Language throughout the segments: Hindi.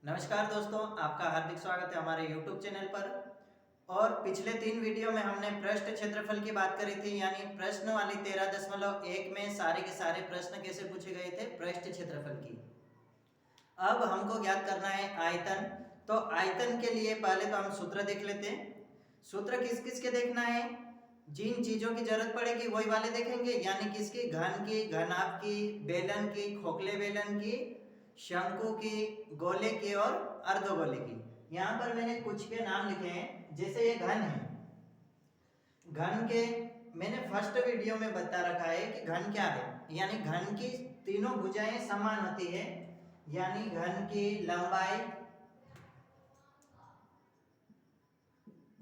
नमस्कार दोस्तों, आपका हार्दिक स्वागत है हमारे YouTube चैनल पर। और पिछले 3 वीडियो में हमने पृष्ठ क्षेत्रफल की बात करी थी, यानी प्रश्न वाली 13.1 में सारे के सारे प्रश्न कैसे पूछे गए थे पृष्ठ क्षेत्रफल की। अब हमको ज्ञात करना है आयतन। तो आयतन के लिए पहले तो हम सूत्र देख लेते हैं। सूत्र किस किस के देखना है? जिन चीजों की जरूरत पड़ेगी वही वाले देखेंगे, यानी किसकी? घन की, घनाभ की, बेलन की, खोखले बेलन की, शंकु की, गोले की और अर्धगोले की। यहाँ पर मैंने कुछ के नाम लिखे हैं। जैसे ये घन है, घन के मैंने फर्स्ट वीडियो में बता रखा है कि घन क्या है, यानी घन की तीनों भुजाएं समान होती है, यानी घन की लंबाई,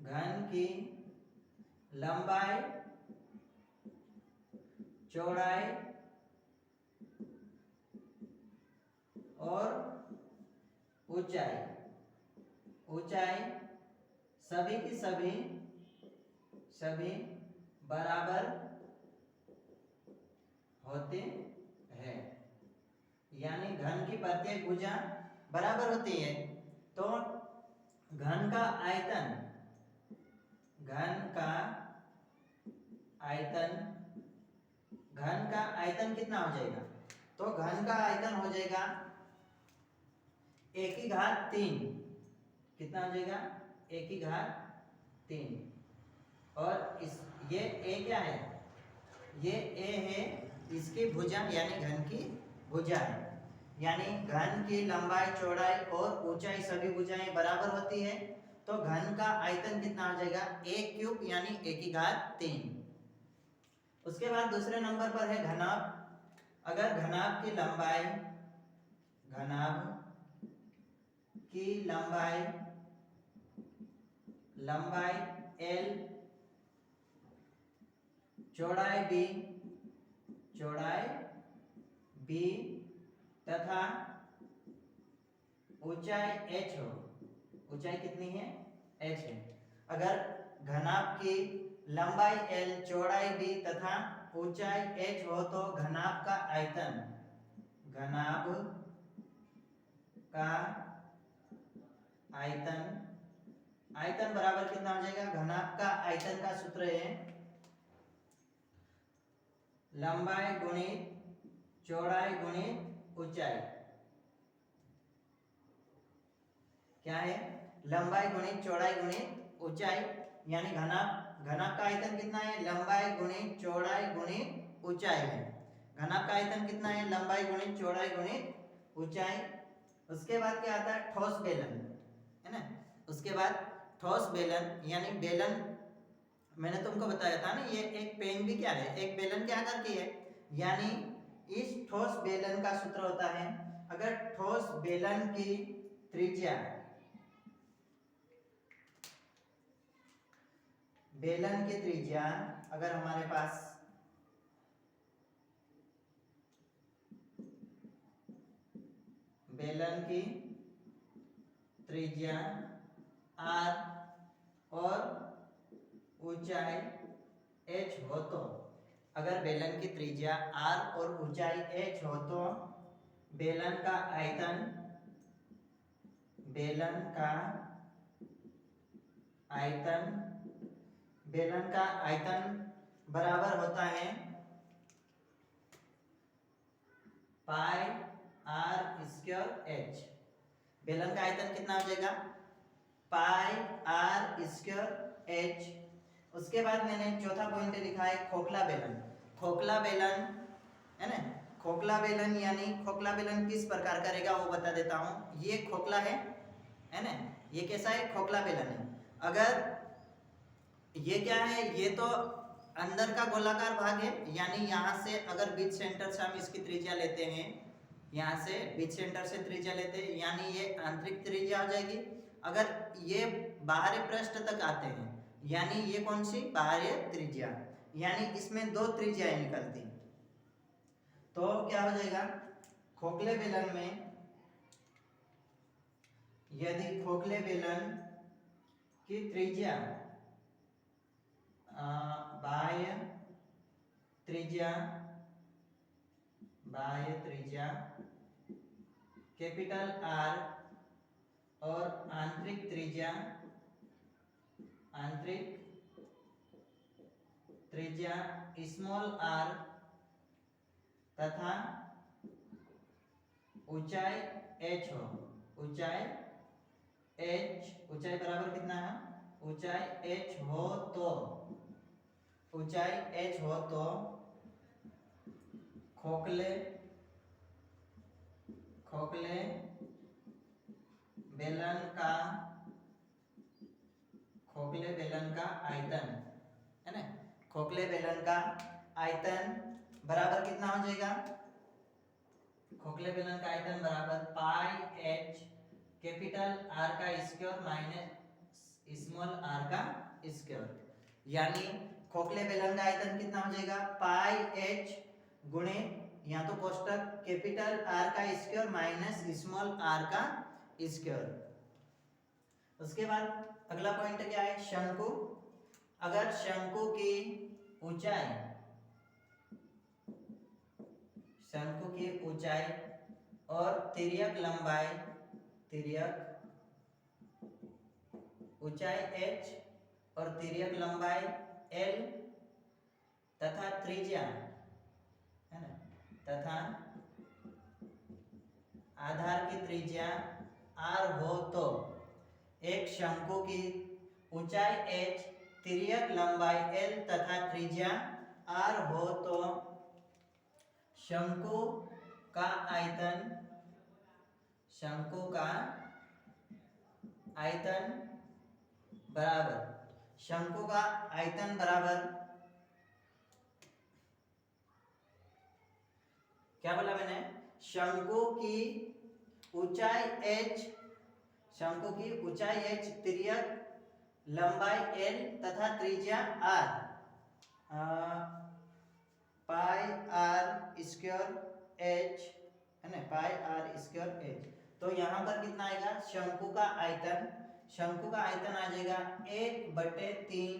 घन की लंबाई, चौड़ाई और ऊंचाई, ऊंचाई सभी की सभी बराबर होते हैं, यानी घन की प्रत्येक भुजा बराबर होती है। तो घन का आयतन, घन का आयतन, घन का आयतन कितना हो जाएगा? तो घन का आयतन हो जाएगा 1/3। कितना हो जाएगा? 1/3। और इस ये ए क्या है? ये ए है, इसकी भुजा यानी घन की भुजा है, यानी घन की लंबाई, चौड़ाई और ऊंचाई सभी भुजाएं बराबर होती है। तो घन का आयतन कितना हो जाएगा? 1³ यानी 1/3। उसके बाद दूसरे नंबर पर है घनाभ। अगर घनाभ की लंबाई, घनाभ की लंबाई, लंबाई L, चौड़ाई B, चौड़ाई B तथा ऊंचाई h हो। ऊंचाई कितनी है? h है। अगर घनाभ की लंबाई L, चौड़ाई B तथा ऊंचाई h हो तो घनाभ का आयतन, घनाभ का आयतन, आयतन बराबर कितना हो जाएगा? घनाभ का आयतन का सूत्र है लंबाई गुणित चौड़ाई गुणित ऊंचाई। क्या है? लंबाई गुणित चौड़ाई गुणित ऊंचाई, यानी घनाभ का आयतन कितना है? लंबाई गुणित चौड़ाई गुणित ऊंचाई है। घनाभ का आयतन कितना है? लंबाई गुणित चौड़ाई गुणित ऊंचाई। उसके बाद क्या आता है? ठोस बेलन, है ना। उसके बाद ठोस बेलन, यानी बेलन मैंने तुमको बताया था ना, ये एक पेन भी क्या है? एक बेलन क्या करती है, यानी इस ठोस बेलन का सूत्र होता है, अगर ठोस बेलन की त्रिज्या, बेलन की त्रिज्या अगर हमारे पास बेलन की त्रिज्या r और ऊंचाई h हो तो, अगर बेलन की त्रिज्या r और ऊंचाई h हो तो बेलन का आयतन, बेलन का आयतन, बेलन का आयतन बराबर होता है पाई r²h। बेलन का आयतन कितना हो जाएगा? पाई r²h। उसके बाद मैंने चौथा पॉइंट लिखा है खोखला बेलन। खोखला बेलन, है ना, खोखला बेलन यानी खोखला बेलन किस प्रकार का रहेगा वो बता देता हूं। ये खोखला है ना, ये कैसा है? खोखला बेलन है। अगर ये क्या है? ये तो अंदर का गोलाकार भाग है, यानी यहाँ से अगर बीच सेंटर से हम इसकी त्रिज्या लेते हैं, यहाँ से बीच सेंटर से त्रिज्या लेते हैं, यानी ये आंतरिक त्रिज्या हो जाएगी। अगर ये बाहरी पृष्ठ तक आते हैं, यानी ये कौन सी? बाहरी त्रिज्या, यानी इसमें 2 त्रिज्याएं निकलती। तो क्या हो जाएगा? खोखले बेलन में यदि खोखले बेलन की त्रिज्या, बाह्य त्रिज्या, बाह्य त्रिज्या कैपिटल R और आंतरिक त्रिज्या स्मॉल r तथा ऊंचाई h हो। ऊंचाई बराबर कितना है? ऊंचाई h हो तो खोखले बेलन का आयतन है ना, खोखले बेलन का आयतन बराबर कितना हो जाएगा? खोखले बेलन का आयतन बराबर पाई h कैपिटल R का स्क्वायर माइनस स्मॉल r का स्क्वायर। यानी खोखले बेलन का आयतन कितना हो जाएगा? पाई h गुणे या तो कोष्टक कैपिटल R का स्क्वायर माइनस स्मॉल r का स्क्वायर। उसके बाद अगला पॉइंट क्या है? शंकु। अगर शंकु की ऊंचाई और तिर्यक ऊंचाई h और तिर्यक लंबाई l तथा त्रिज्या है ना, तथा आधार की त्रिज्या r हो तो एक शंकु की ऊंचाई h, तिर्यक लंबाई l तथा त्रिज्या r हो तो शंकु का आयतन बराबर क्या बोला मैंने? शंकु की ऊंचाई h, तिर्यक लंबाई l तथा त्रिज्या r, पाई r स्क्वायर h है ना, पाई r स्क्वायर h। तो यहाँ पर कितना आएगा? शंकु का आयतन आ जाएगा 1/3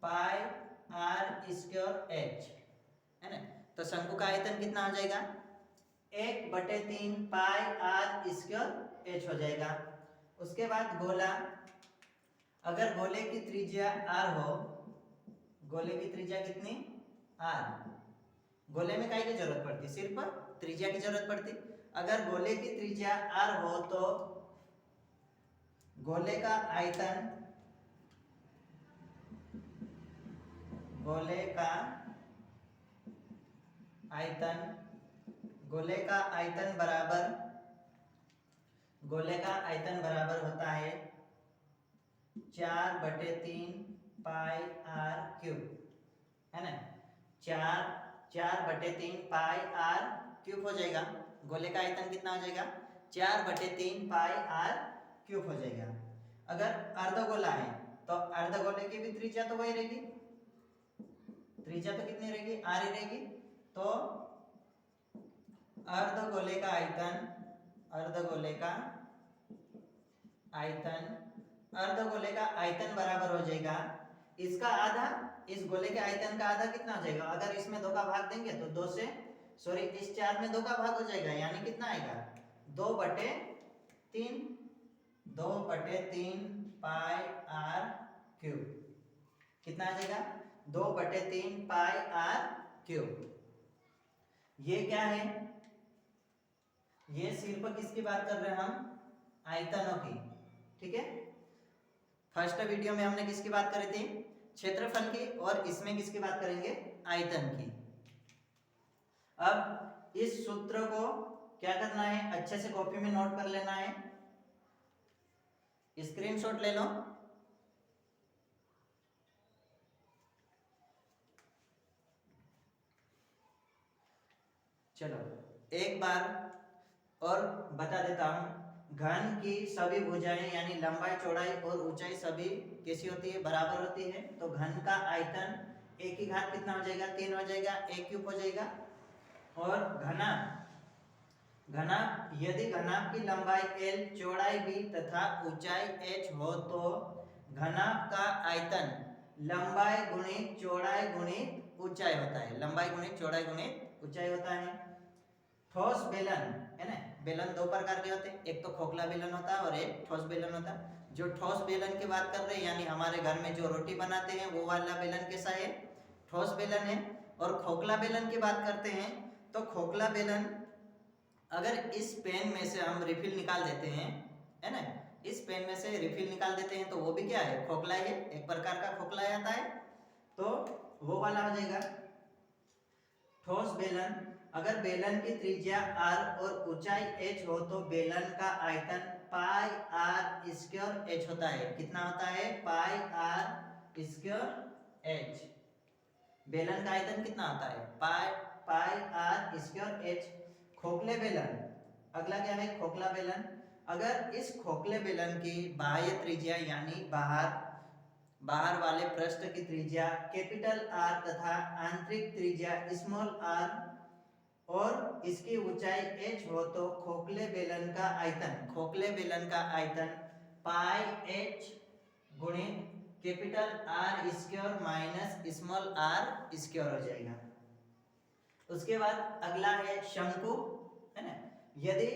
पाई r स्क्वायर h है ना। तो शंकु का आयतन कितना हो जाएगा? 1/3 पाई r स्क्वायर h हो जाएगा। उसके बाद गोला। अगर गोले की त्रिज्या r हो, गोले की त्रिज्या कितनी? r। गोले में काहे की जरूरत पड़ती? सिर्फ त्रिज्या की जरूरत पड़ती। अगर गोले की त्रिज्या r हो तो गोले का आयतन बराबर होता है 4/3 पाई r क्यूब है ना। 4/3 पाई r क्यूब हो जाएगा। गोले का आयतन कितना हो जाएगा? 4/3 पाई r क्यूब हो जाएगा। अगर अर्धगोला है तो अर्धगोले की भी त्रिज्या तो वही रहेगी, त्रिज्या तो कितनी रहेगी? r ही रहेगी। तो अर्धगोले का आयतन बराबर हो जाएगा इसका आधा, इस गोले के आयतन का आधा कितना हो जाएगा? अगर इसमें 2 का भाग देंगे तो 2 से इस 4 में 2 का भाग हो जाएगा, यानी कितना आएगा? 2/3 पाई r क्यूब। कितना आ जाएगा? 2/3 पाई r क्यूब। ये क्या है? ये सिर्फ किसकी बात कर रहे हैं हम? आयतनों की। ठीक है। फर्स्ट वीडियो में हमने किसकी बात करी थी? क्षेत्रफल की। और इसमें किसकी बात करेंगे? आयतन की। अब इस सूत्र को क्या करना है? अच्छे से कॉपी में नोट कर लेना है, स्क्रीनशॉट ले लो। चलो एक बार और बता देता हूं। घन की सभी भुजाएं यानी लंबाई, चौड़ाई और ऊंचाई सभी कैसी होती है? बराबर होती है। तो घन का आयतन एक की घात कितना हो जाएगा? 3 हो जाएगा, एक क्यूब हो जाएगा। और घनाभ यदि घनाभ की लंबाई l, चौड़ाई b तथा ऊंचाई h हो तो घनाभ का आयतन लंबाई गुणित चौड़ाई गुणित ऊंचाई होता है। लंबाई गुणित चौड़ाई गुणित ऊंचाई होता है। ठोस बेलन है ना, बेलन दो प्रकार के होते हैं, एक तो खोखला बेलन होता है और एक ठोस बेलन होता है। जो ठोस बेलन की बात कर रहे हैं यानी हमारे घर में जो रोटी बनाते हैं वो वाला बेलन कैसा है, ठोस बेलन है। और खोखला बेलन की बात करते हैं तो खोखला बेलन अगर इस पेन में से हम रिफिल निकाल देते हैं है ना, इस पेन में से रिफिल निकाल देते हैं तो वो भी क्या है, खोखला है, एक प्रकार का खोखला आता है, तो वो वाला हो जाएगा ठोस बेलन। अगर बेलन की त्रिज्या r और ऊंचाई h हो तो बेलन का आयतन पाई r स्क्वायर h होता है। कितना होता है, पाई r स्क्वायर h। बेलन का आयतन कितना होता है, पाई r स्क्वायर h। खोखले बेलन, अगला क्या है, खोखला बेलन। अगर इस खोखले बेलन की बाह्य त्रिज्या यानी बाहर वाले पृष्ठ की त्रिज्या कैपिटल R तथा आंतरिक त्रिज्या स्मॉल r और इसकी ऊंचाई h हो तो खोखले बेलन का आयतन पाई h गुणित capital R square minus small r square हो जाएगा। उसके बाद अगला है शंकु है ना। यदि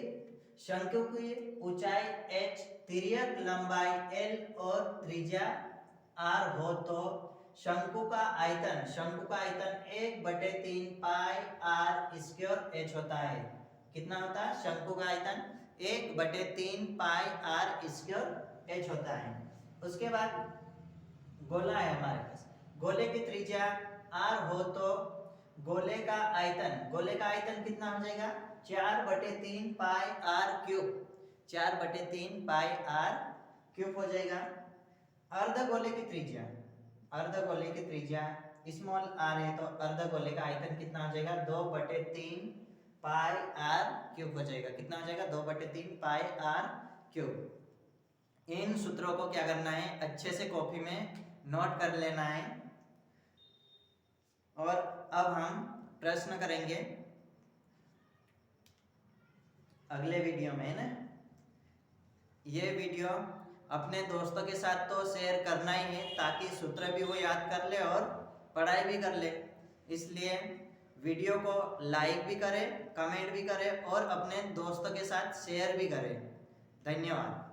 शंकु की ऊंचाई h, तिर्यक लंबाई l और त्रिज्या r हो तो शंकु का आयतन 1/3 पाई r स्क्वायर h होता है। कितना होता है, शंकु का आयतन 1/3 पाई r स्क्वायर h होता है। उसके बाद गोला है हमारे पास, गोले की त्रिज्या r हो तो गोले का आयतन कितना हो जाएगा, 4/3 पाई r क्यूब, 4/3 पाई r क्यूब हो जाएगा। अर्धगोले की त्रिज्या स्मॉल r है तो अर्धगोले का आयतन कितना हो जाएगा, 2/3 पाई r क्यूब हो जाएगा। कितना हो जाएगा, 2/3 पाई r क्यूब। इन सूत्रों को क्या करना है, अच्छे से कॉपी में नोट कर लेना है। और अब हम प्रश्न करेंगे अगले वीडियो में ना। ये वीडियो अपने दोस्तों के साथ तो शेयर करना ही है ताकि सूत्र भी वो याद कर ले और पढ़ाई भी कर ले। इसलिए वीडियो को लाइक भी करें, कमेंट भी करें और अपने दोस्तों के साथ शेयर भी करें। धन्यवाद।